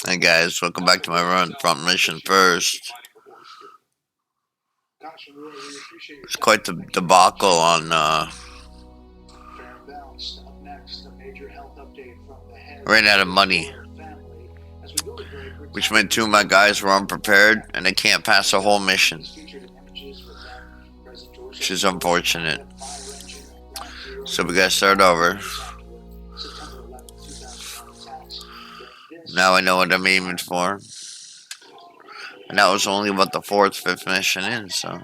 Hey guys, welcome back to my run front mission first. It's quite the debacle on ran out of money, which meant two of my guys were unprepared and they can't pass a whole mission, which is unfortunate. So we gotta start over. Now I know what I'm aiming for. And that was only what the fourth, fifth mission is, so.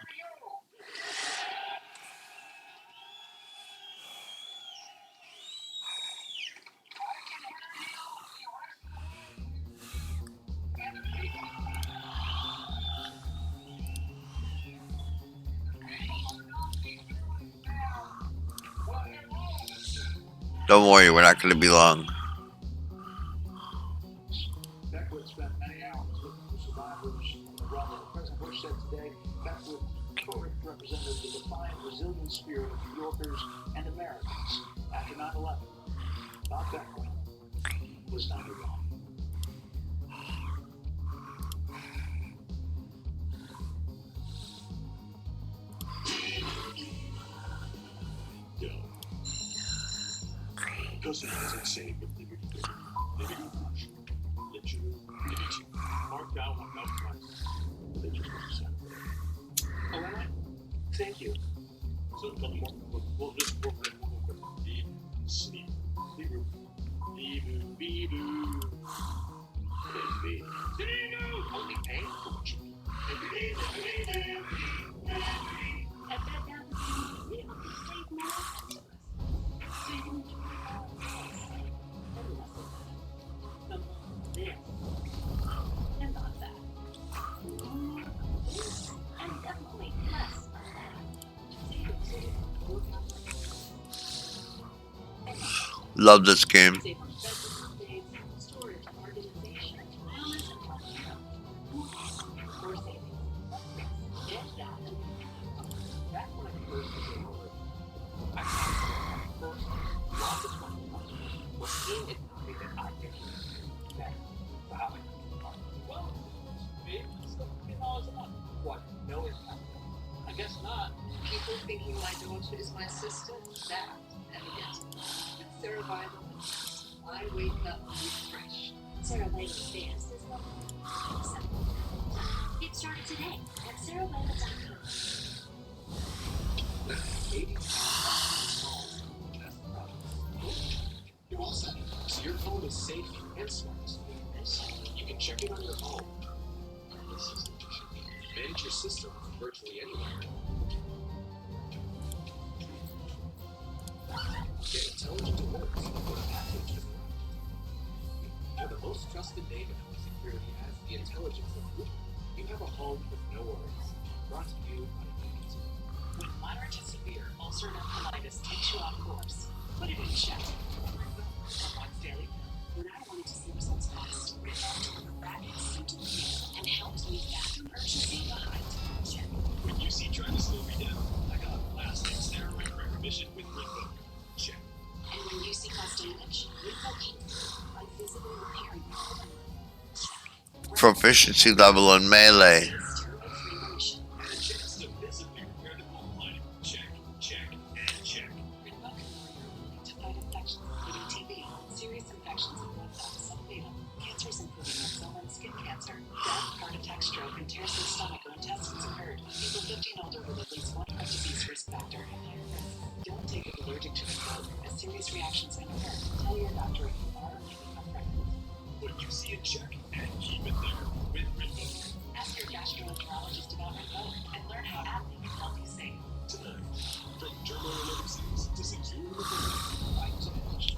Don't worry, we're not gonna be long. Thank you. So we'll just work it real quick. Sleep. Only pay for what you need. Love this game. What? No impact. I guess not. People thinking my daughter is my sister? That, and yes. Sarah Bible, I wake up refreshed. Sarah Bible dance is lovely. Get started today at sarahbible.com. You're all set. So your phone is safe and smart. You can check it on your phone. Manage your system virtually anywhere. Get intelligent alerts when a package is arrived. For the most trusted name in security as the intelligence of Google, you have a home with no worries. Brought to you by U.C.S. When moderate to severe ulcerative colitis takes you off course, put it in check. Once daily, when I wanted to see results fast, rapid symptom relief and helps me faster urgency behind check. When UC tried to slow me down, I got lasting steroid remission with Remake. Check. And when UC caused damage, Remake by physically repairing the whole check. Proficiency level in melee. Steroid-free remission. And a chance to visibly repair the whole line. Check, check, and check. Remake to fight infections including TB, serious infections in blood vessels and fatal, cancers including lymphoma and skin cancer, death, heart attack, stroke, and tears in the stomach or intestines occurred. People 50 and older with at least one heart disease risk factor and higher risk. Don't take it allergic to Remake, as serious reactions can occur. Tell your doctor if you are or may become pregnant. Put UC in check and keep it there with Remake. Ask your gastroenterologist about Remake and learn how acne can help you save. Tonight, from German and overseas to secure the fight to finish.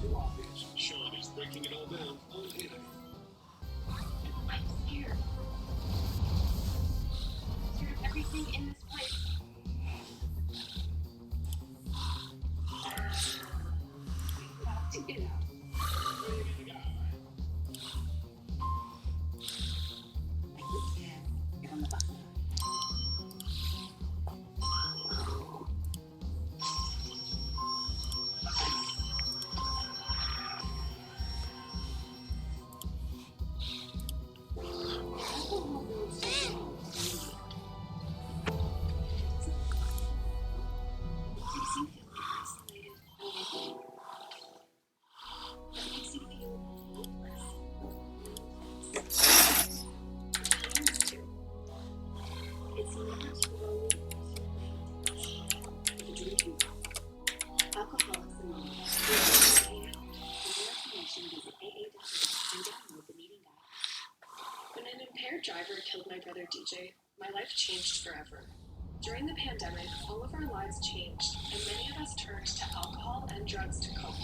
Too obvious. Sean is breaking it all down on him. I'm here. Sort of everything in this place. To get out. I can get on the button. killed my brother DJ, my life changed forever. During the pandemic, all of our lives changed, and many of us turned to alcohol and drugs to cope.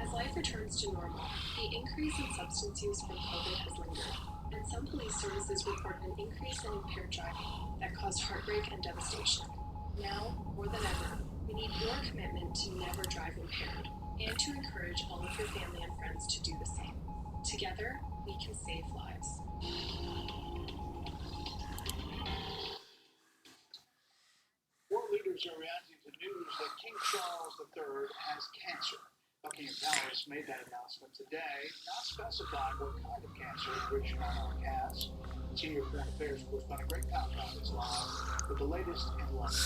As life returns to normal, the increase in substance use from COVID has lingered, and some police services reported an increase in impaired driving that caused heartbreak and devastation. Now, more than ever, we need your commitment to never drive impaired, and to encourage all of your family and friends to do the same. Together, we can save lives. World leaders are reacting to news that King Charles III has cancer. Buckingham Palace made that announcement today, not specifying what kind of cancer the British monarch has. Senior Foreign Affairs correspondent Greg Poundon is live with the latest headlines.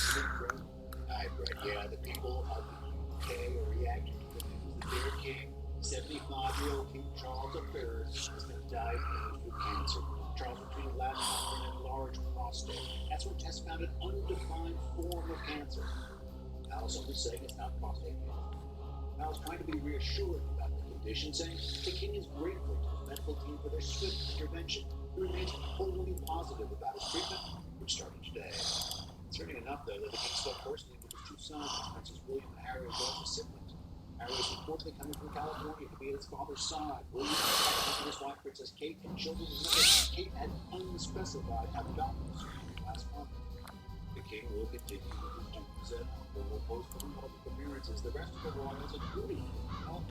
Hi, Greg. Yeah, the people of the UK are reacting to the news that their king, 75-year-old King Charles III, has been diagnosed with cancer. Charles returned last month from an enlarged prostate. That's when tests found an undefined form of cancer. Palace only saying it's not prostate cancer. Palace trying to be reassuring about the condition, saying the king is grateful to the medical team for their swift intervention. He remains wholly positive about his treatment, which started today. Concerning enough, though, that the king spoke personally with his two sons, Princes William and Harry, as well as his siblings. Harry is reportedly coming from California to be at his father's side. William is with his wife, Princess Kate, and children. Remember, Kate had unspecified abdominal surgery last month. The king will continue with his duties at home, will post for public appearances. The rest of the royals, including Will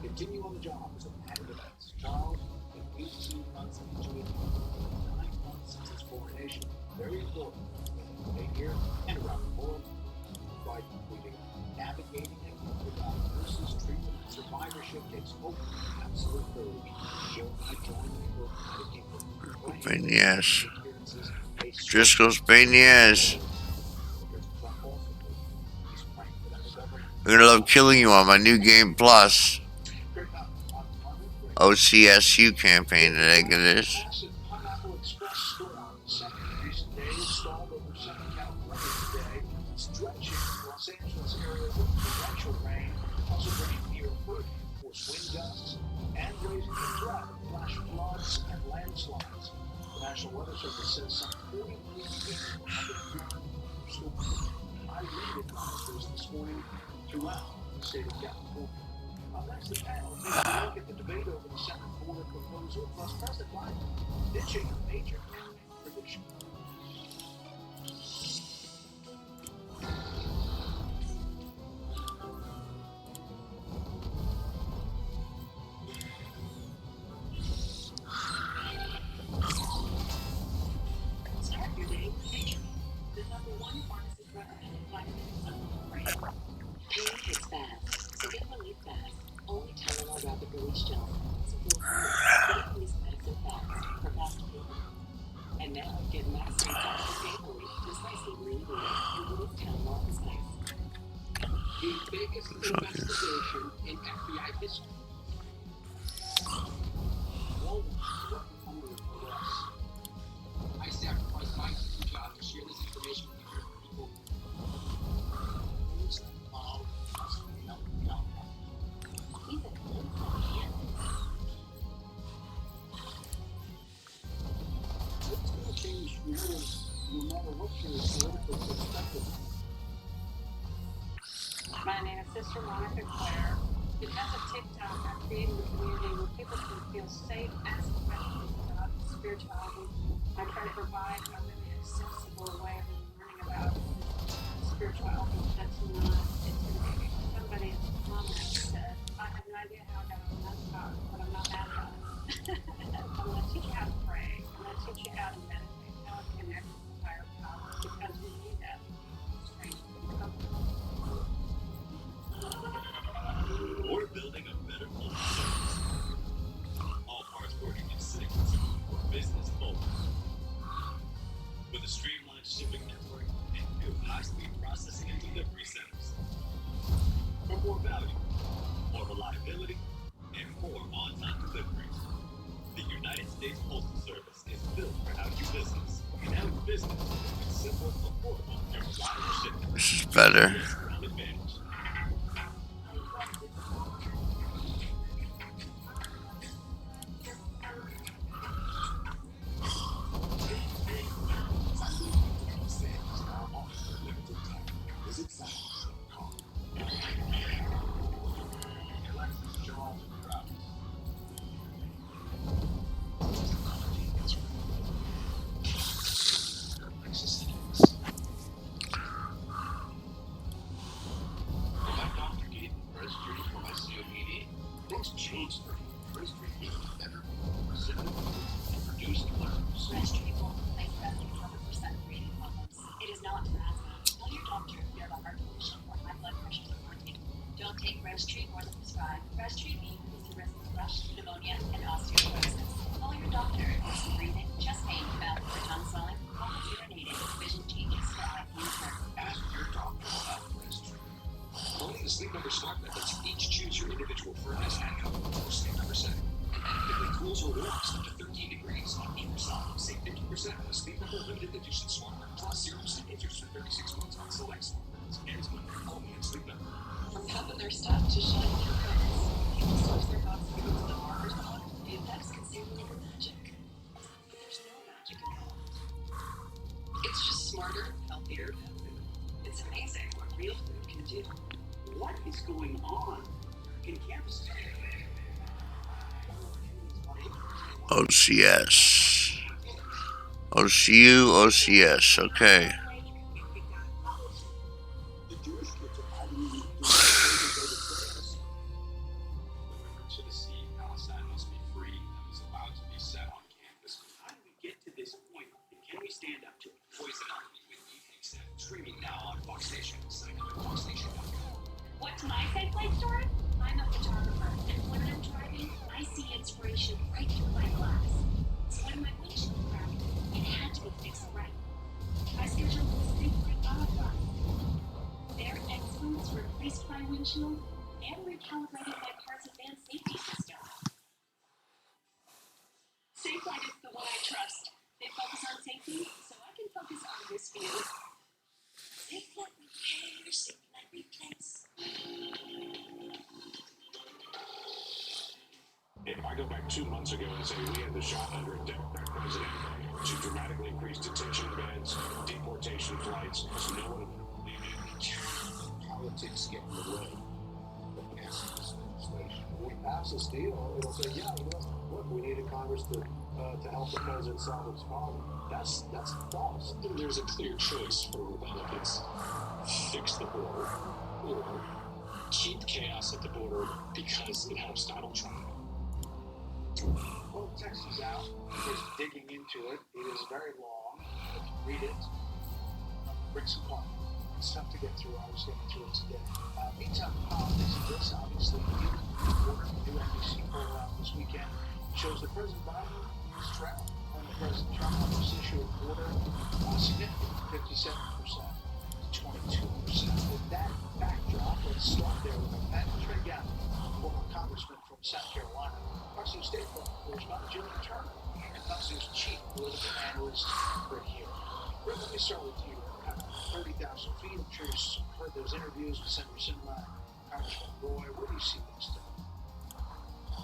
continue on the job as a added events. Charles, in 18 months into it, 9 months since his coronation, very important. Stay here and around the world, by tweeting, navigating and without nurses, treatment, and survivorship takes hope and absolute courage. She'll join the people of the kingdom. Beignets. Driscoll's Beignets. I'm gonna love killing you on my new game plus. O.C.S.U campaign that I get this. Pineapple Express storm, second in recent days, stalled over southern California today, stretching Los Angeles area with torrential rain, also bringing near hurricane force wind gusts, and raising the threat of flash floods and landslides. The National Weather Service says some 43 people have been warned for storms. I read advisories this morning throughout the state of California. Next, the panel takes a look at the debate over the Senate border proposal, plus President Biden ditching a major campaign tradition. Start your day with nature. The #1 pharmacist recommended vitamin brain. Pain hits fast, so get relief fast. Only Tylenol rapid release gel. Simple get release medicine fast for fast pain. And now get maximum faster pain relief precisely where you need it. And release Tylenol is nice. The biggest investigation in FBI history. I sacrificed my job to share this information with the people. He's an It's going to change narratives no matter what your political perspective. My name is Sister Monica Claire. Because of TikTok, I've created a community where people can feel safe, ask questions about spirituality. I try to provide a really accessible way of learning about spirituality that's not intimidating. Somebody in the comments said, I have no idea how I got on that talk, but I'm not mad about it. I'm going to teach you how to pray. I'm going to teach you how to meditate, how to connect with higher power, because we need that strength and comfort. We're building a better public service. All parts working in sync for business owners. With a streamlined shipping network and new high-speed processing and delivery centers. For more value, more reliability, and more on-time deliveries. The United States Postal Service is built for how you business. And how you business is simple, affordable, and reliable shipping. This is better. Advantage. Phones 3. Registry gave you better, more receptive and reduced flares. Registry will replace breast and cover for separated hormones. It is not for asthma. Tell your doctor if you have a heart condition or high blood pressure supporting. Don't take Registry more than prescribed. Registry may increase your risk of thrush, pneumonia, and osteoporosis. Call your doctor if there's some breathing, chest pain, mouth or tongue swelling, problems urinating, vision changes, or eye pain occur. Ask your doctor about Registry. Only the Sleep Number smart methods each choose your individual furnace and comfort for Sleep Number setting. It actively cools or warms up to 13 degrees on either side. Save 50% on the Sleep Number limited edition smart plus 0% interest for 36 months on select smart methods. Ends Monday only in Sleep Number. From pumping their stuff to shining their coats, people switch their box to go to the barber's dog. The effects can seem like magic. But there's no magic involved. It's just smarter, healthier. It's amazing what real food can do. What is going on in campus? O.C.S. O.C.U, O.C.S. Okay. The Jewish kids are probably doing prayers. The river to the sea, Palestine must be free and was allowed to be set on campus. How did we get to this point? And can we stand up to it? Poison Army with U.C.S. Streaming now on Fox Nation. Sign up at foxnation.com. What's my safe light story? I'm a photographer, and when I'm driving, I see inspiration right through my glass. So when my windshield cracked, it had to be fixed right. I scheduled a safety auto glass. Their experts replaced my windshield and recalibrated my car's advanced safety system. Safe Light is the one I trust. They focus on safety, so I can focus on this view. Safe Light repair, Safe Light replace. If I go back 2 months ago and say we had the shot under a Democrat president to dramatically increase detention beds, deportation flights, no one would believe it. Politics get in the way of passing this legislation. When we pass this deal, it'll say, yeah, look, we need a Congress to help the president solve his problem. That's false. There's a clear choice for Republicans. Fix the border or keep chaos at the border because it helps Donald Trump. Well, the text is out. There's digging into it. It is very long. If you read it, brings some fun. It's tough to get through. I was getting through it today. Meantime, the politics of this, obviously, new NBC poll out this weekend shows that President Biden is trailing on the President Trump on this issue of border significant, 57% to 22%. With that backdrop, let's start there with Trey Gowdy, former congressman from South Carolina, Fox News State correspondent Jillian Turner, and Fox News chief political analyst Rick here. Rick, let me start with you. 30,000 feet. I'm sure you've heard those interviews with Senator Sinema, Congressman Roy. Where do you see things today?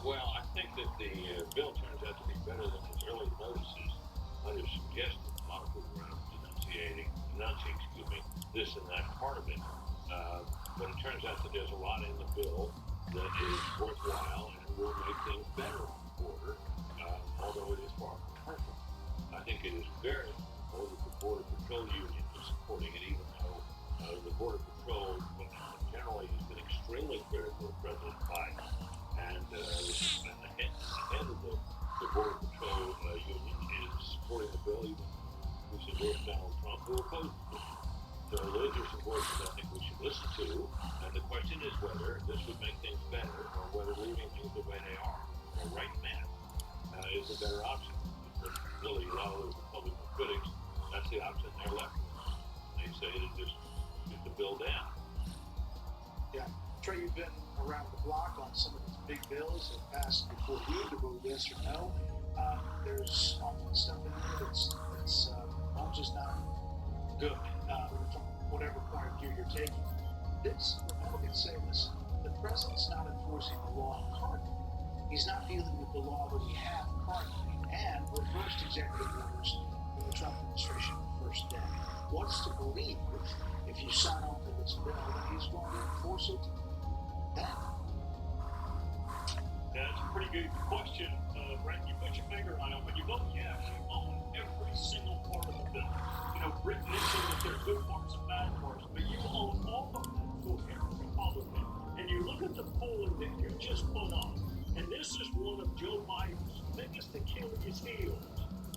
Well, I think that the bill turns out to be better than its early notices might have suggested. A lot of people around denunciating, this and that part of it. But it turns out that there's a lot in the bill that is worthwhile and will make things better on the border, although it is far from perfect. I think it is very important that the Border Patrol Union is supporting it, even though the Border Patrol generally has been extremely critical of President Biden. And the head of the Border Patrol Union is supporting the bill, even who supports Donald Trump, who opposes it. So those are some voices I think we should listen to. And the question is whether this would make things better or whether leaving things the way they are, or right now, is a better option. But really, a lot of those Republican critics, that's the option they're left with. They say to just get the bill down. Yeah. Trey, you've been around the block on some of these big bills that passed before you to vote yes or no. There's often stuff in there that's just not good from whatever point of view you're taking. This, Republicans say, listen, the president's not enforcing the law currently. He's not dealing with the law that we have currently, and reversed executive orders from the Trump administration on the first day. What's to believe if you sign on to this bill that he's going to enforce it then? That's a pretty good question, Brent. You put your finger on it. When you vote yes, you own every single part of the bill. You know, Britt mentioned that there are good parts and bad parts, but you own all of them for every Republican. And you look at the polling that you just put on, and This is one of Joe Biden's biggest Achilles heels.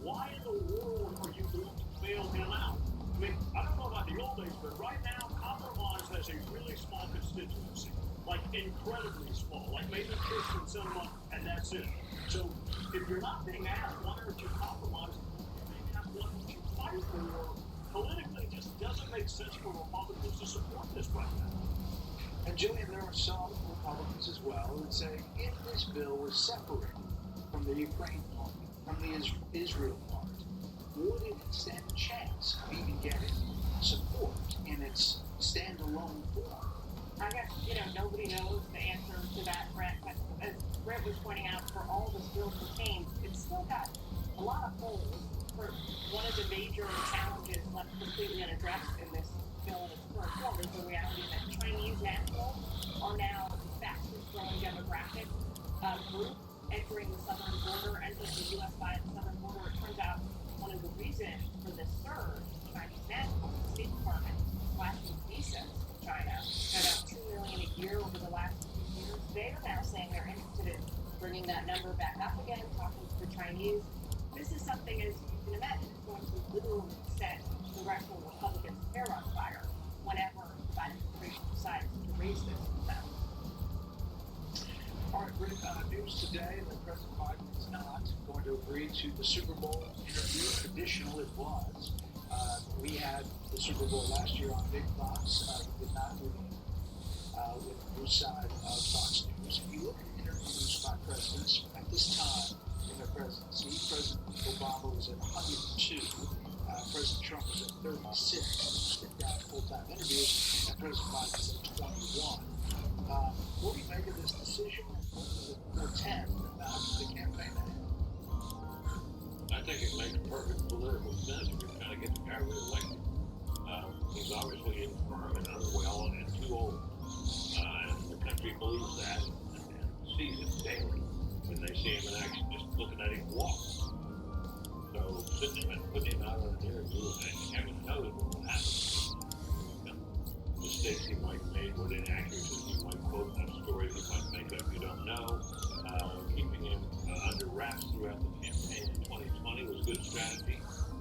Why in the world are you going to bail him out? I mean, I don't know about the old days, but right now, compromise has a really small constituency, like incredibly small, like maybe Christian cinema, and that's it. So if you're not being asked, why aren't you compromising? If you're being asked, why don't you fight for? Politically, it just doesn't make sense for Republicans to support this right now. And Julian, there are some Republicans as well who would say if this bill was separated from the Ukraine part, from the Israel part, would it stand a chance of even getting support in its standalone form? I guess, nobody knows the answer to that, Brett, but as Brett was pointing out, for all this bill contains, it's still got a lot of holes. For one of the major challenges left completely unaddressed in this bill in its current form is the reality that Chinese nationals are now the fastest growing demographic group entering the southern border, entering the U.S. via the southern border. It turns out one of the reasons for this surge in Chinese nationals, the State Department slashing visas to China at about 2 million a year over the last few years. They are now saying they're interested in bringing that number back up again, talking to the Chinese. This is something, as you can imagine, is going to literally set the rest of the Republicans' hair on fire whenever the Biden administration decides to raise this with them. All right, Rick, news today that President Biden is not going to agree to the Super Bowl interview. Traditional it was. We had the Super Bowl last year on Big Fox. He did not do it with the news side of Fox News. If you look at interviews by presidents at this time in their presidency, President Obama was at 102. President Trump was at 36. Sit down full-time interviews, and President Biden was at 21. What do you make of this decision, and what does it portend about the campaign ahead? I think it makes perfect political sense if you're trying to get the guy reelected. He's obviously infirm and unwell and too old. And the country believes that and sees it daily when they see him in action, just looking at him walk. So sitting him and putting him out on an interview, and heaven knows what will happen. Mistakes he might make, what inaccuracies he might quote, what stories he might make up, you don't know. Keeping him under wraps throughout the campaign in 2020 was good strategy.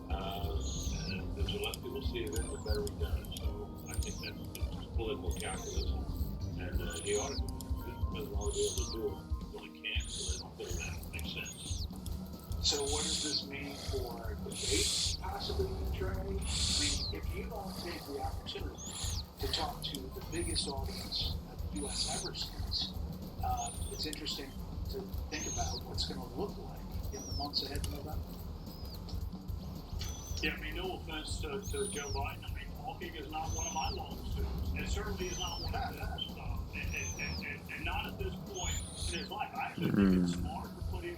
And the less people see of him, the better he does. So I think that's just political calculus. And he ought to do it. The president ought to be able to do it. He really can't, so they don't put him out. It makes sense. So what does this mean for debate, possibly, Trey? I mean, if you don't take the opportunity to talk to the biggest audience that the U.S. ever sees, it's interesting to think about what's going to look like in the months ahead in November. Yeah, I mean, no offense to Joe Biden. I mean, talking is not one of my long suits. It certainly is not one of his. And not at this point in his life. I actually think it's smart to put him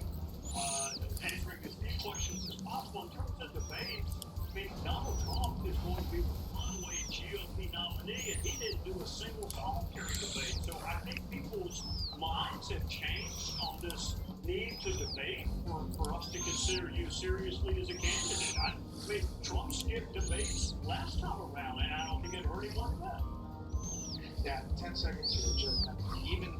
answering as few questions as possible. In terms of debate, I mean, Donald Trump is going to be the runaway GOP nominee, and he didn't do a single solitary debate. So I think people's minds have changed on this need to debate for us to consider you seriously as a candidate. I mean, Trump skipped debates last time around, and I don't think it hurt him one bit. Yeah, 10 seconds here, Jim. I mean, even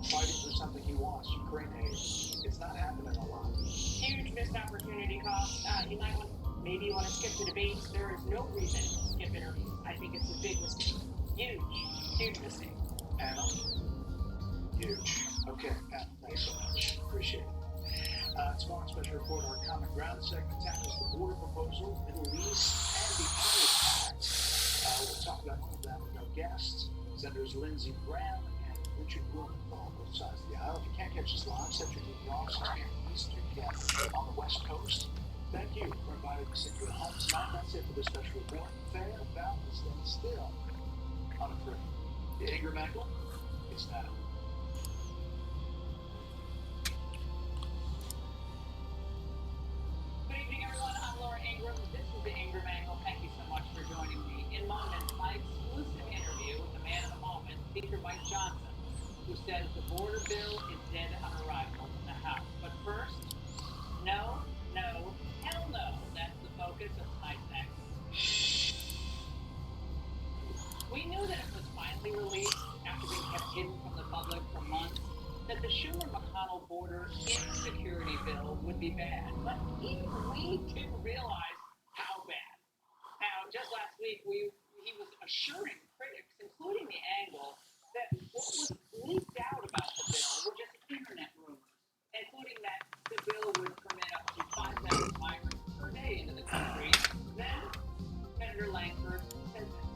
fighting for something he wants, Ukraine aid, it's not happening a lot. Huge missed opportunity cost. You might maybe want to skip the debates. There is no reason to skip interviews. I think it's a big mistake. Huge mistake. Panel? Huge. Okay, Pat, thanks so much. Appreciate it. Tomorrow's special report, our Common Ground segment, tackles the border proposal, Middle East, and the Irish Act. We'll talk about all of that with our guests, Senators Lindsey Graham and Richard Blumenthal, both sides of the aisle. If you can't catch us live, Central New 6 p.m. Eastern, on the West Coast. Thank you for inviting us into your home tonight. That's it for this special report. Fair, balanced, and still unafraid. The Ingram Angle, it's now. Good evening, everyone. I'm Laura Ingram. This is the Ingram Angle. Thank you so much for joining me. In moments, my exclusive interview with the man of the moment, Speaker Mike Johnson, who says the border bill is dead on arrival in the House. But first, no, hell no. That's the focus of tonight's act. We knew that it was finally released after being kept hidden from the public for months, that the Schumer Trump-McConnell border insecurity bill would be bad, but even we didn't realize how bad. Now, just last week, he was assuring critics, including the Angle, that what was leaked out about the bill were just internet rumors, including that the bill would permit up to 5,000 migrants per day into the country. Then, Senator Langford said this.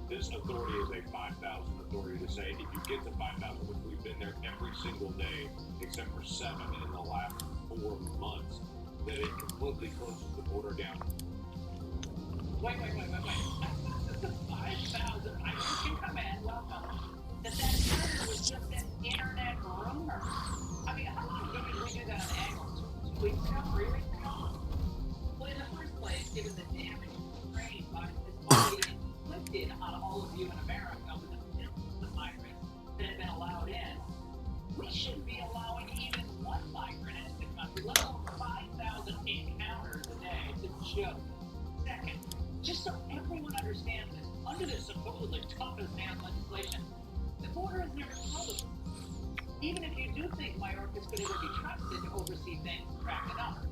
This authority is a 5,000 authority to say if you get to 5,000, which we've been there every single day, except for 7 in the last 4 months, that it completely closes the border down. Wait. I thought that the 5,000 migrants can come in, welcome. That number was just an internet rumor. I mean, how long ago did we do that on the Angle? 2 weeks ago? 3 weeks ago? Well, in the first place, given the damage strain Biden has already inflicted on all of you in America with the millions of migrants that have been allowed in, we should be allowing even one migrant into the country, let alone 5,000 encounters a day. It's a joke. Second, just so everyone understands this, under this supposedly tough-as-nails legislation, the border is never closed. Even if you do think Mayorkas could ever be trusted to oversee things and track the numbers.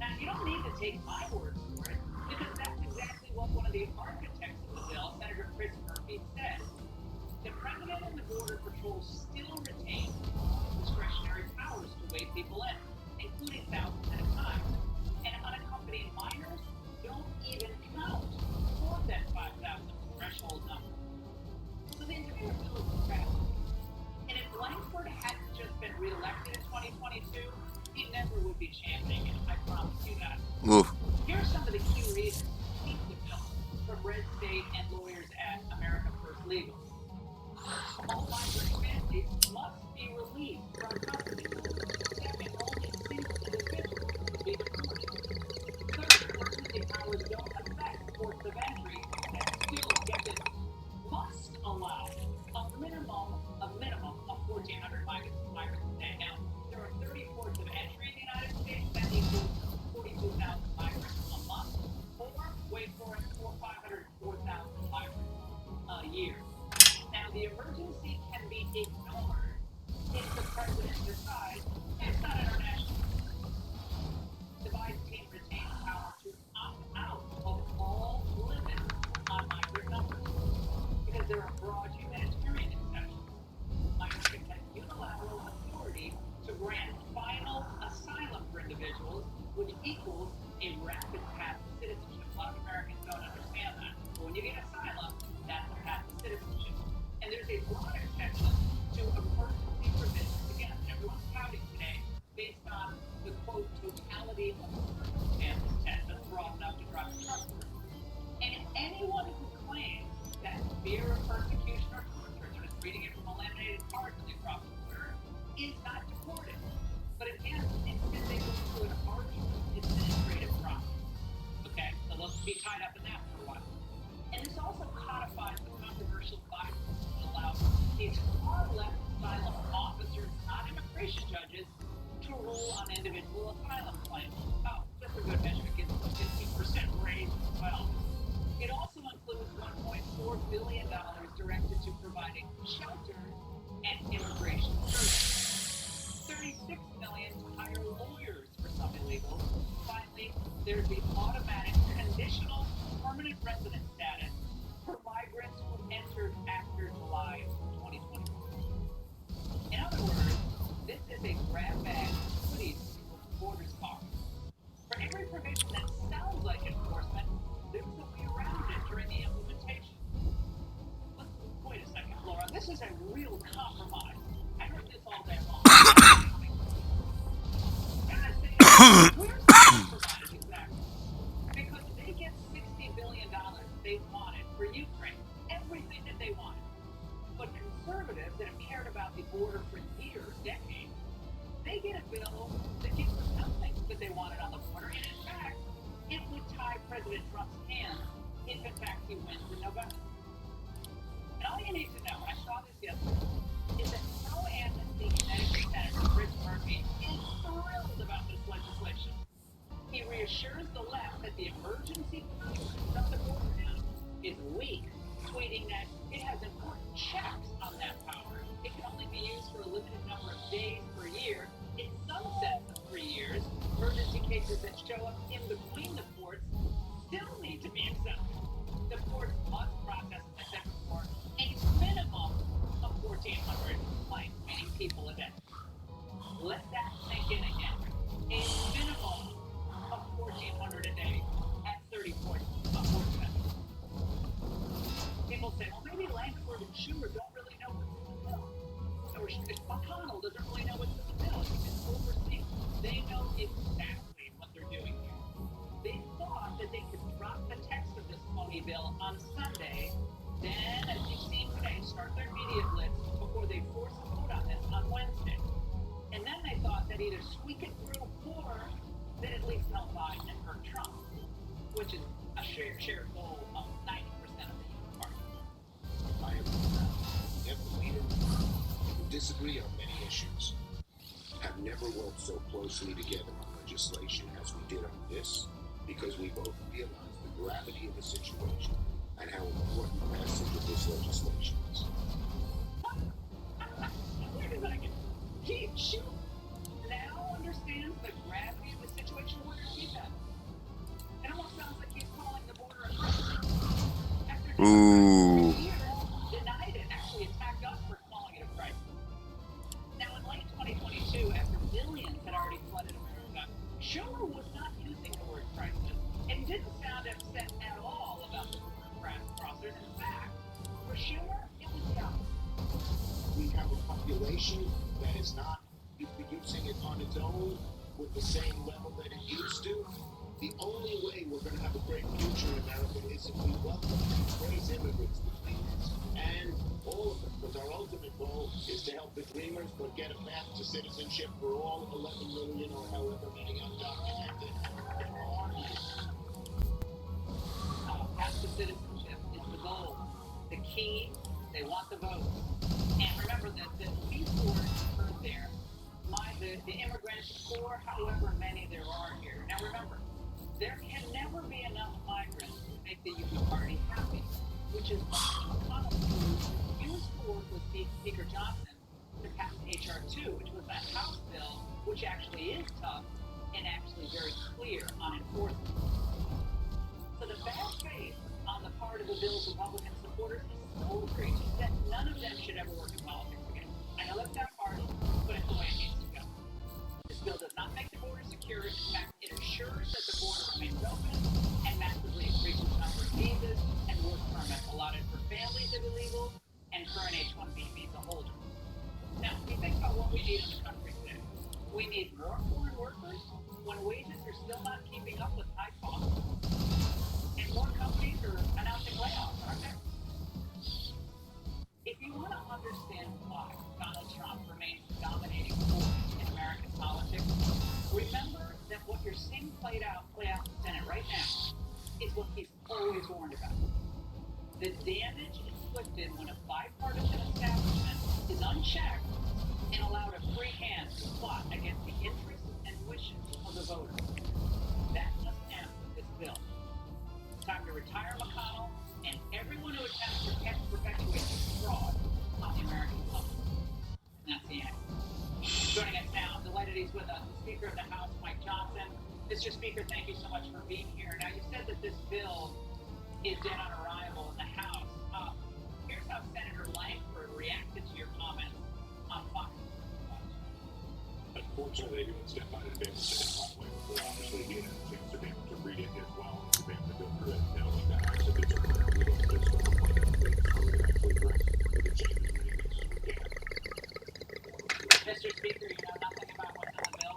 Now, you don't need to take my word for it, because that's exactly what one of the architects of the bill, Senator Chris Murphy, said. The President and the Border Patrol still retain discretionary powers to wave people in, including thousands at a time. And unaccompanied minors don't even count toward that 5,000 threshold number. So the entire bill is crap. And if Langford hadn't just been reelected in 2022, he never would be championing it. I promise you that. Oof. Here are some of the key reasons to keep the bill from Red State and lawyers at America First Legal. All migrant families must be relieved from custody. Second, only single individuals will be deported. Third, emergency powers don't affect ports of entry, and still get this, must allow a minimum of 1,400 migrants a day. Now, there are 30 ports of entry in the United States. That equals 42,000 migrants a month, or wait for it, 4,000 migrants a year. Now, the emergency can be ignored if the president decides it's not international. The Biden team retains power to opt out of all limits on migrant numbers because there are broad humanitarian exceptions. Migrants has unilateral authority to grant final asylum for individuals, which equals a rapid path to citizenship. A lot of Americans don't understand that. But when you get asylum, that's a path to citizenship. And there's a broad exception to emergency provisions, again, that everyone's touting today, based on the, quote, totality of circumstances test that's broad enough to drive a truck through. And anyone who claims that fear of persecution or torture, they're just reading it from a laminated card when they cross the border, is not deported. But again, instead they go through an arduous administrative process. Okay, so they'll be tied up in that for a while. And this also codifies the controversial Biden that allows these far-left asylum officers, not immigration judges, to rule on individual asylum claims. Oh, just a good measure. It gives them a 15% raise as well. It also includes $1.4 billion directed to providing shelter and immigration services. $36 million to hire lawyers for some illegals. Finally, there's the automatic conditional permanent resident status for migrants who entered after July 2021. In other words, this is a grab bag of goodies for people's borders cost. For every provision that sounds like enforcement, there's a way around it during the implementation. But wait a second, Laura, this is a real compromise. I heard this all day long. And I say, where's the compromise exactly? Because they get $60 billion they wanted for Ukraine, everything that they wanted. But conservatives that have cared about the border for years, decades, they get a bill that gives them nothing that they wanted on the border. And in fact, it would tie President Trump's hands if, in fact, he wins in November. And all you need to know, and I saw this yesterday, is exactly what they're doing here. They thought that they could drop the text of this phony bill on Sunday, then, as you've seen today, start their media blitz before they force a vote on this on Wednesday. And then they thought that either squeak it through or that at least help Biden and hurt Trump, which is a shared goal of 90% of the U.S. party. I agree. Every leader who disagree on many issues have never worked so closely together on legislation as we did on this, because we both realized the gravity of the situation and how important the passage of this legislation is. Wait a second. He now understands the gravity of the situation. Where did he that? It almost sounds like he's calling the border a crisis. After Ooh. denied it, actually attacked us for calling it a crisis. Now, in late 2022, after millions had already flooded America, Schumer was not using the word crisis and didn't sound upset at all about the border crossers. In fact, for Schumer, it was the opposite. We have a population that is not reproducing it on its own with the same level that it used to. The only way we're going to have a great future in America is if we welcome and embrace immigrants, the dreamers, and all of them. Because our ultimate goal is to help the dreamers, but get a path to citizenship for all 11 million or however many undocumented are here. Path to citizenship is the goal. The key, they want the vote. And remember that these words you heard there, the immigrants, or however many there are here. Now remember, there can never be enough migrants to make the U.S. party happy, which is why McConnell used to work with Speaker Johnson to pass H.R. 2, which was that House bill, which actually is tough and actually very clear on enforcement. So the bad faith on the part of the bill's Republican supporters is so egregious that none of them should ever work in politics again. I know that sounds harsh, but it's the way it needs to go. This bill does not make the border secure. In fact, it assures that the border remains open and massively increases the number of visas and work permits allotted for families of illegal and current H-1B visa holders. Now, if you think about what we need in the country today, we need more foreign workers when wages are still not keeping up with high costs, and more companies are announcing layoffs, aren't they? If you want to understand why Donald Trump remains the dominating force in American politics, remember that what you're seeing play out in the Senate right now is what he's always warned about. The damage inflicted when a bipartisan establishment is unchecked and allowed a free hand to plot against the interests and wishes of the voters. That must end with this bill. It's time to retire McConnell and everyone who attempts to perpetuate fraud on the American public. And that's the end. Joining us now, I'm delighted he's with us, the Speaker of the House, Mike Johnson. Mr. Speaker, thank you so much for being here. Now, you said that this bill is dead on arrival in the House. Here's how Senator Langford reacted to your comments on Fox. Unfortunately, they didn't step out in advance of the Conway. So obviously, he had a chance to be able to read it as well and to be able to go through it. Now, we got to the different reading of this one. We're going to actually address the changes we can. Mr. Speaker, you know nothing about what's in the bill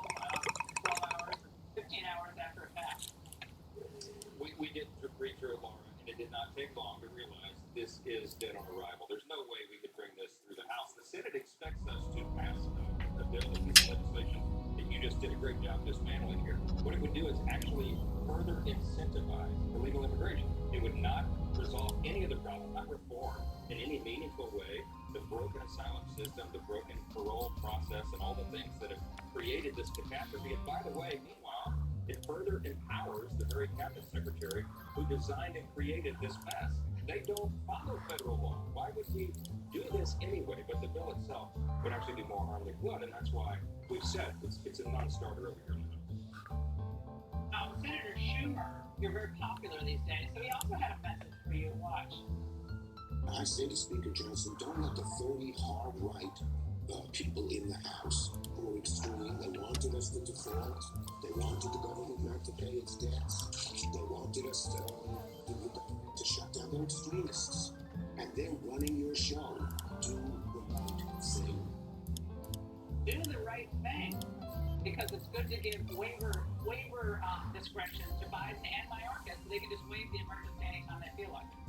12 hours, 15 hours after a fact. We did read through it, Laura, and it did not take long to realize this is dead on arrival. There's no way we could bring this through the House. The Senate expects us to pass a bill, a piece of legislation that you just did a great job dismantling here. What it would do is actually further incentivize illegal immigration. It would not resolve any of the problem, not reform in any meaningful way the broken asylum system, the broken parole process, and all the things that have created this catastrophe. And by the way, meanwhile, it further empowers the very cabinet secretary who designed and created this mess. They don't follow federal law. Why would we do this anyway? But the bill itself would actually do more harm than good, and that's why we've said it's a non-starter over here. Senator Schumer, you're very popular these days, so he also had a message for you to watch. I say to Speaker Johnson, don't let the 30 hard-right people in the House who are extreme. They wanted us to default. They wanted the government not to pay its debts. They wanted us to shut down. They're extremists. And they're running your show. Do the right thing. Do the right thing. because it's good to give waiver discretion to Biden and Mayorkas so they can just waive the emergency anytime they feel like it.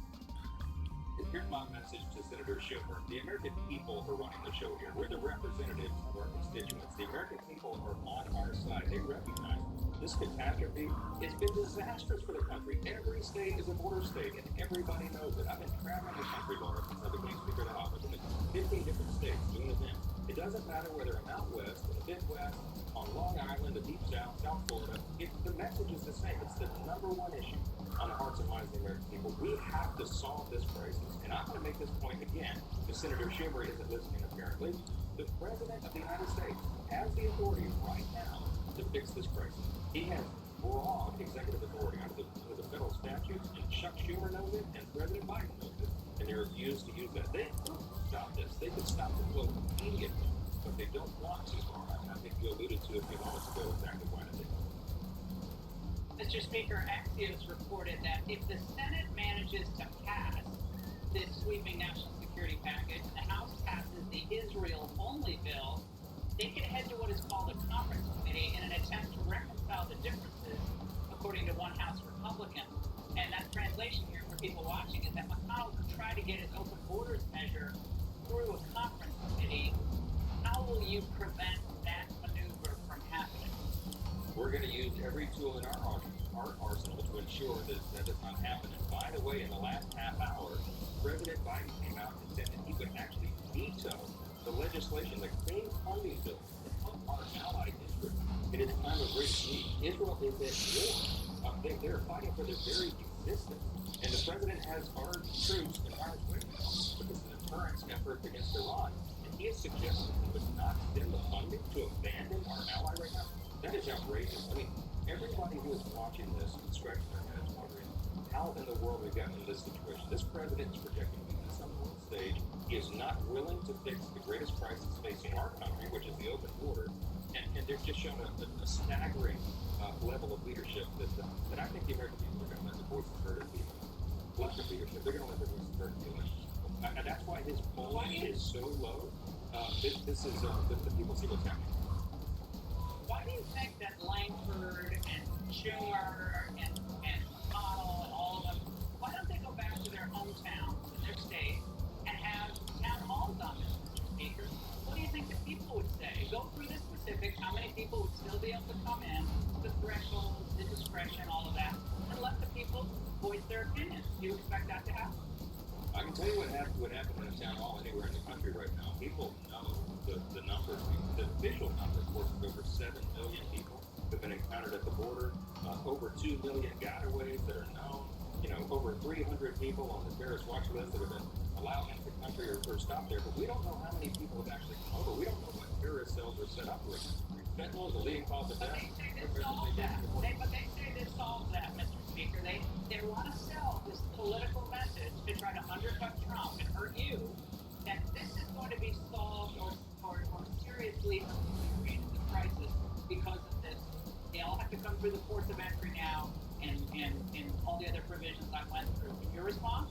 Here's my message to Senator Schumer. The American people are running the show here. We're the representatives of our constituents. The American people are on our side. They recognize this catastrophe has been disastrous for the country. Every state is a border state, and everybody knows it. I've been traveling the country, Laura, since I became Speaker of the House. I've been in 15 different states doing events. It doesn't matter whether I'm out west, in the Midwest, on Long Island, the Deep South, South Florida. The message is the same. It's the number one issue on the hearts and minds of the American people. We have to solve this crisis. And I'm going to make this point again, because Senator Schumer isn't listening apparently. The President of the United States has the authority right now to fix this crisis. He has broad executive authority under the federal statutes, and Chuck Schumer knows it, and President Biden knows it, and they refuse to use that. They could stop this. They could stop the flow immediately, but they don't want to. I think you alluded to a few moments ago exactly why they don't. Mr. Speaker, Axios reported that if the Senate manages to pass this sweeping national security package and the House passes the Israel-only bill, they can head to what is called a conference committee in an attempt to reconcile the differences, according to one House Republican. And that translation here for people watching is that McConnell could try to get his open borders measure through a conference committee. How will you prevent that maneuver from happening? We're going to use every tool in our arsenal to ensure that does not happen. And by the way, in the last half hour, President Biden came out and said that he would actually veto the legislation, the clean funding bill, to help our ally Israel in its time of great need. Israel is at war. They're fighting for their very existence. And the president has our troops in harm's way now because of the deterrence effort against Iran. And he has suggested he would not send the funding to abandon our ally right now. That is outrageous. I mean, everybody who is watching this is scratching their heads wondering how in the world we got into this situation. This president is projecting weakness on the world stage. He is not willing to fix the greatest crisis facing our country, which is the open border. And they're just showing a staggering level of leadership that I think the American people are going to let the voices heard in people. Elected leadership, they're going to let their voices heard in feelings. And that's why his polling is so low. This is the people see what's happening. Why do you think that Langford and Schumer and McConnell and all of them, why don't they go back to their hometowns in their state and have town halls on this, Mr. Speaker? What do you think the people would say? Go through the specifics, how many people would still be able to come in, the thresholds, the discretion, all of that, and let the people voice their opinions. Do you expect that to happen? I can tell you what happened in a town hall anywhere in the country right now. People know the numbers. The official number, of course, is over 7 million people have been encountered at the border. Over 2 million gotaways that are known. Over 300 people on the terrorist watch list that have been allowed into the country or stopped there. But we don't know how many people have actually come over. We don't know what terrorist cells are set up with. Fentanyl is the leading cause of death. But they say this solves that. But they say this solves that, Mr. Speaker. They want to sell this political message to try to undercut Trump and hurt you, that this is going to be solved or seriously ameliorated the crisis because of this. They all have to come through the ports of entry now and all the other provisions I went through. And your response?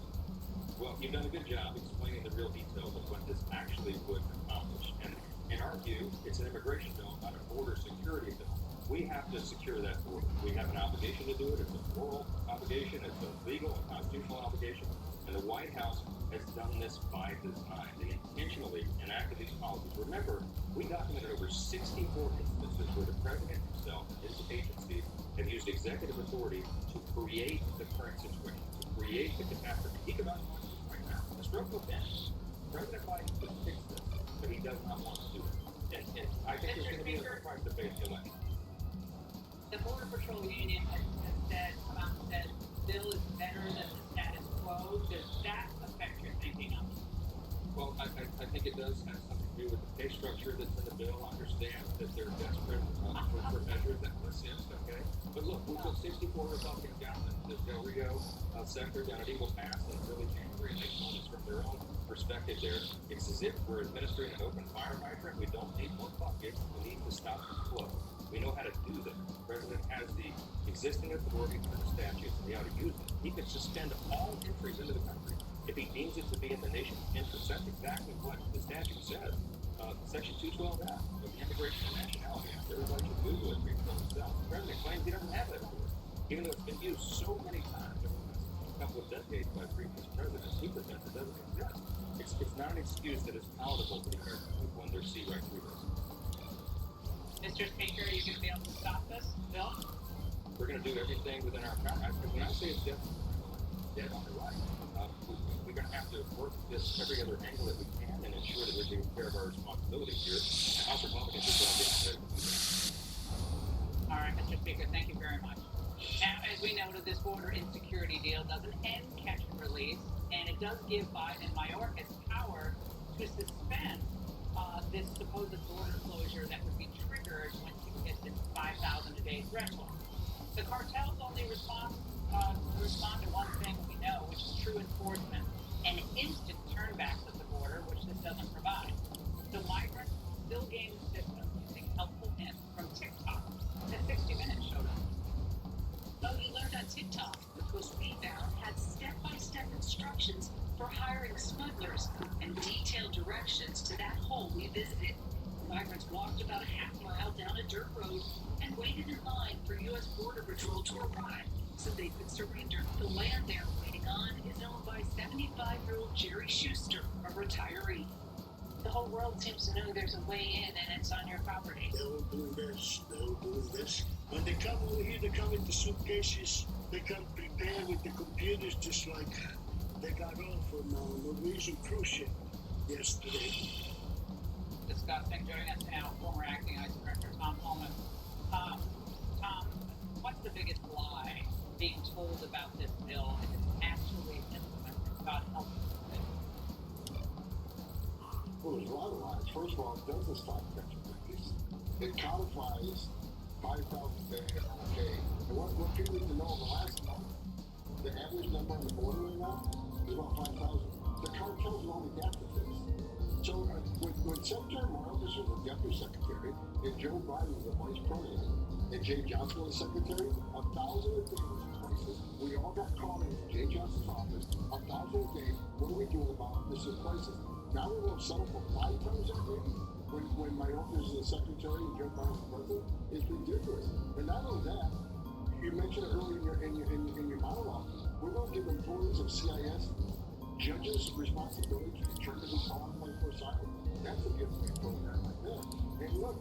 Well, you've done a good job explaining the real details of what this actually would accomplish. And in our view, it's an immigration bill, not a border security bill. We have to secure that border. We have an obligation to do it. It's a moral obligation. It's a legal and constitutional obligation. And the White House has done this by design. They intentionally enacted these policies. Remember, we documented over 64 instances where the president himself and his agencies have used executive authority to create the current situation, to create the catastrophe. He could unlock this right now. The stroke of a pen. President Biden could fix this, but he does not want to do it. And I think there's going to be a price to pay in the election. The Border Patrol Union has come out and said the bill is better than the status quo. Does that affect your thinking on it? Well, I think it does have something to do with the pay structure that's in the bill. I understand that they're desperate for measures that persist, okay? But look, we put 64 Republicans down the Del Rio sector down at Eagle Pass in early January, and they told us from their own perspective there, it's as if we're administering an open fire hydrant. We don't need more buckets. We need to stop the flow. We know how to do that. The president has the existing authority under the statutes, and he ought to use it. He could suspend all entries into the country if he deems it to be in the nation's interest. That's exactly what the statute says. Section 212F of the Immigration and Nationality Act. Everybody should Even though it's been used so many times over the last couple of decades by previous presidents, he pretends it doesn't exist. It's not an excuse that is palatable to the American people, and they're see right through this. Mr. Speaker, are you going to be able to stop this bill? We're going to do everything within our power. When I say it's dead on the right, we're going to have to work this every other angle that we can and ensure that we're taking care of our responsibilities here. And House Republicans are going to be ready to do that. All right, Mr. Speaker, thank you very much. Now, as we noted, this border insecurity deal doesn't end catch and release, and it does give Biden and Mayorkas power to suspend this supposed border closure that would be triggered once you hit this 5,000 a day threshold. The cartels only respond to one thing we know, which is true enforcement and instant turnbacks at the border, which this doesn't provide. So migrants still game the system using helpful hints from TikTok that 60 Minutes showed up. Oh, you learned on TikTok. The post we found had step-by-step instructions for hiring smugglers and detailed directions to that hole we visited. The migrants walked about a half mile down a dirt road and waited in line for U.S. Border Patrol to arrive so they could surrender. The land they're waiting on is owned by 75-year-old Jerry Schuster, a retiree. The whole world seems to know there's a way in and it's on your property. They'll do this. They'll do this. When they come over here, they come with the suitcases. They come prepared with the computers, just like they got off from Norwegian cruise ship yesterday. Discussing, joining us now, former acting ICE Director Tom Holman. Tom, what's the biggest lie being told about this bill if it's actually implemented? God help us. Well, there's a lot of lies. First of all, it doesn't stop catching cookies. It codifies 5,000 day okay. And what people need to know in the last month, the average number on the border right now is about 5,000. The cartels have only adapted this. So when Secretary Mayorkas was the deputy secretary, and Joe Biden was the vice president, and Jay Johnson was the secretary, 1,000 a day was the crisis. We all got called into Jay Johnson's office, 1,000 a day. What are we doing about this crisis? Now we're going to settle for 5 times that rate when Mayorkas is the secretary and Joe Biden is the president? It's ridiculous. And not only that, you mentioned it earlier in your monologue, we're going to give employees of CIS judges' responsibility to determine who's qualified for asylum. That's a good program right there. And look,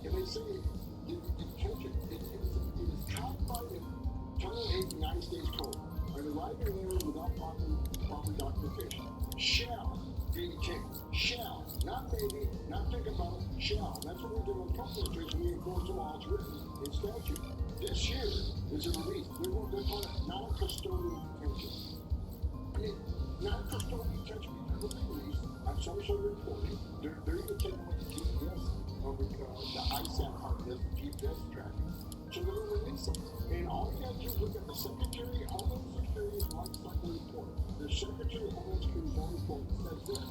and they say detention. It is codified in Title 8 United States Code. An arriving alien without proper documentation shall be detained. Shall, not maybe, not think about it. Shall. That's what we do in countries. We enforce the law. It's written in statute. This year is a release. They call it non-custodial detention. I mean, non-custodial detention because of the release on some sort of reporting. They're even taking away the GPS over the ISAP part of this, the GPS tracking. So they're going to release them. And all you got to do is look at the Secretary of Homeland Security's life cycle report. The Secretary of Homeland Security's own report says this.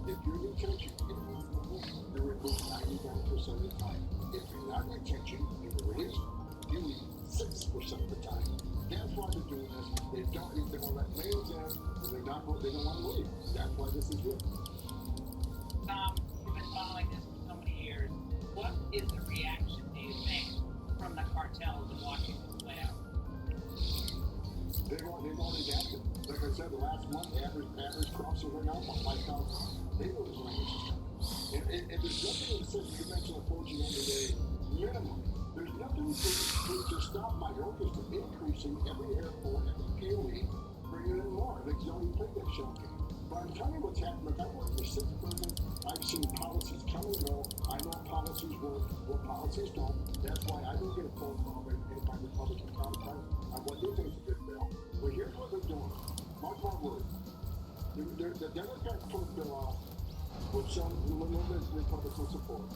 If you're in detention, you're removed 99% of the time. If you're not in detention and you're released, you leave 6% of the time. That's why they're doing this. They want to let males in, and they don't want to leave. That's why this is written. Tom, you've been following this for so many years. What is the reaction, do you think, from the cartels in watching this play out? They've already adapted. Like I said, the last month, average crossing right now, about 5,000. They know this language is coming. And there's nothing that says, you mentioned a 14 a day minimum. There's nothing to stop Mayorkas from increasing every airport, every POE, bringing in more. Like, you already played that show game. But I'm telling you what's happening. Like, I've worked for 6 presidents. I've seen policies come and go. I know policies work, what policies don't. That's why I don't get a phone call by Republican counterparts on what they think is a good bill. But here's what they're doing. Mark my words. The Democrats put a bill out with some limited Republican support.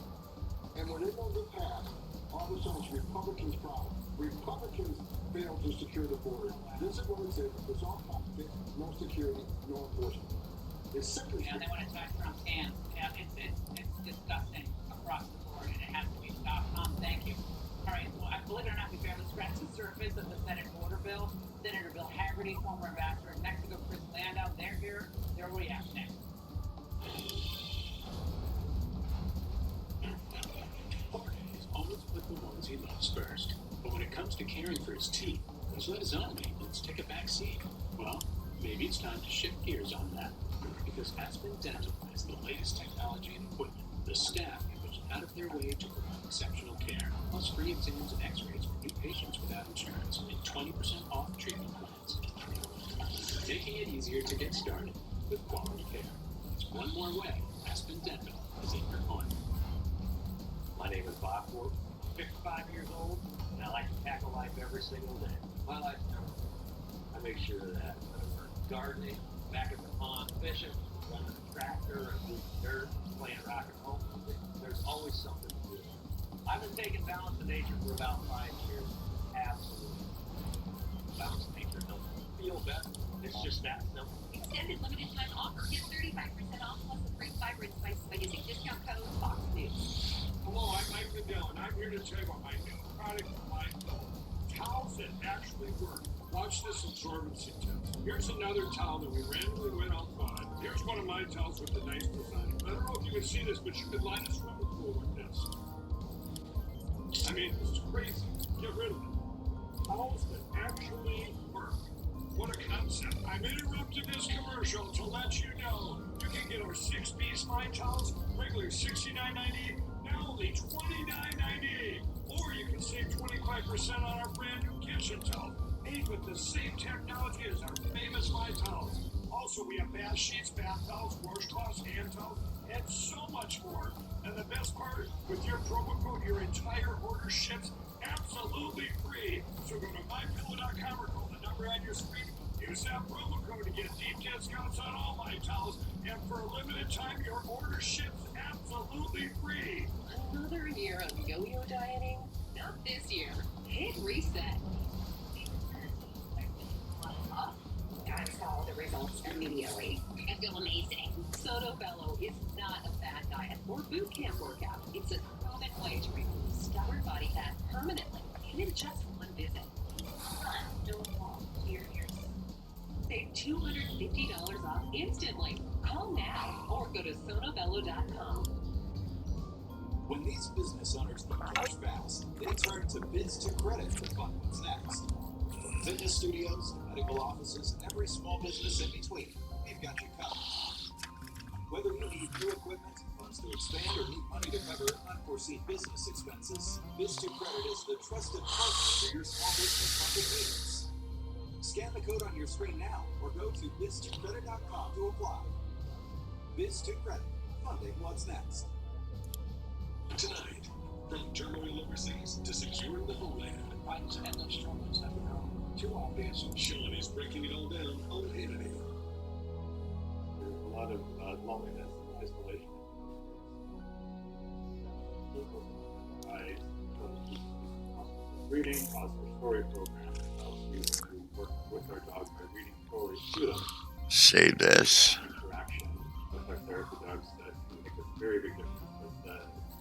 And when they don't get passed, all of a sudden it's Republicans' problem. Republicans fail to secure the border. This is what it says. It's all politics, no security, no enforcement. It's simply... Yeah, they want to tie Trump's hands. Yeah, it's disgusting across the board, and it has to be stopped. Tom, thank you. All right, well, believe it or not, we barely scratched the surface of the Senate border bill. Senator Bill Haggerty, former ambassador in Mexico, Chris Landau, they're here. They'll react next. Jorge is always put the ones he loves first. But when it comes to caring for his teeth, He's let his own maintenance take a back seat. Well, maybe it's time to shift gears on that. Because Aspen Dental has the latest technology and equipment. The staff goes out of their way to provide exceptional care, plus free exams and x-rays for new patients without insurance, and 20% off treatment plans. Making it easier to get started with quality care. It's one more way Aspen Dental is in your corner. My name is Bob Ford, 55 years old, and I like to tackle life every single day. My life's never fun. I make sure that whether we're gardening, back at the pond fishing, running a tractor, and moving dirt, playing rock and roll music, there's always something to do. I've been taking Balance of Nature for about 5 years. Absolutely. Balance of Nature helps me feel better. It's just that simple. Extended limited time offer. Get 35% off plus a free fiber and spice by using discount code FOXNEWS. Hello, I'm Mike Goodell, and I'm here to tell you about my new product, my towels that actually work. Watch this absorbency test. Here's another towel that we randomly went out bought. Here's one of my towels with the nice design. I don't know if you can see this, but you could line a swimming pool with this. I mean, this is crazy. Get rid of it. Towels that actually work. What a concept. I'm interrupting this commercial to let you know you can get our 6-piece fine towels, regular $69.98, now only $29.98. Or you can save 25% on our brand new kitchen towel, made with the same technology as our famous My Towels. Also, we have bath sheets, bath towels, washcloths, hand towels, and so much more. And the best part, with your promo code, your entire order ships absolutely free. So go to mypillow.com or call the number on your screen. Use that promo code to get deep discounts on all My Towels. And for a limited time, your order ships absolutely free. Another year of yo-yo dieting? Not this year. Hit reset. I saw the results immediately. I feel amazing. Soto Bello is not a fad diet or boot camp workout. It's a proven way to remove stubborn body fat permanently and in just one visit. Don't walk to your ears. Save $250 off instantly. Call now or go to sonobello.com. When these business owners need cash fast, they turn to Biz2Credit to fund what's next. From fitness studios, medical offices, and every small business in between, we've got you covered. Whether you need new equipment, funds to expand, or need money to cover unforeseen business expenses, Biz2Credit is the trusted partner for your small business funding needs. Scan the code on your screen now or go to biz2credit.com to apply. Biz2Credit, funding what's next. Tonight, from turmoil overseas to securing the homeland, Biden's endless struggles have become too obvious. Sean is breaking it all down on Hannity. There's a lot of loneliness and isolation. Reading Positive Story program helps you to work with our dogs by reading stories to them. Say this. Interaction with our therapy dogs that can make a very big difference with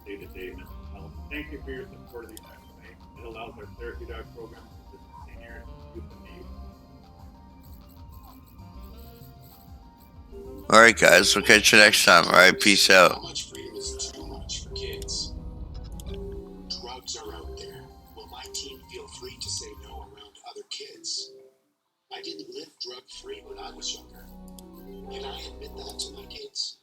day-to-day mental health. Thank you for your support of the United States. It allows our therapy dog program to visit seniors, youth in need. Alright, guys, we'll catch you next time. Alright, peace out. How much freedom is too much for kids? Drugs are out there. Will my teen feel free to say no around other kids? I didn't live drug-free when I was younger. Can I admit that to my kids?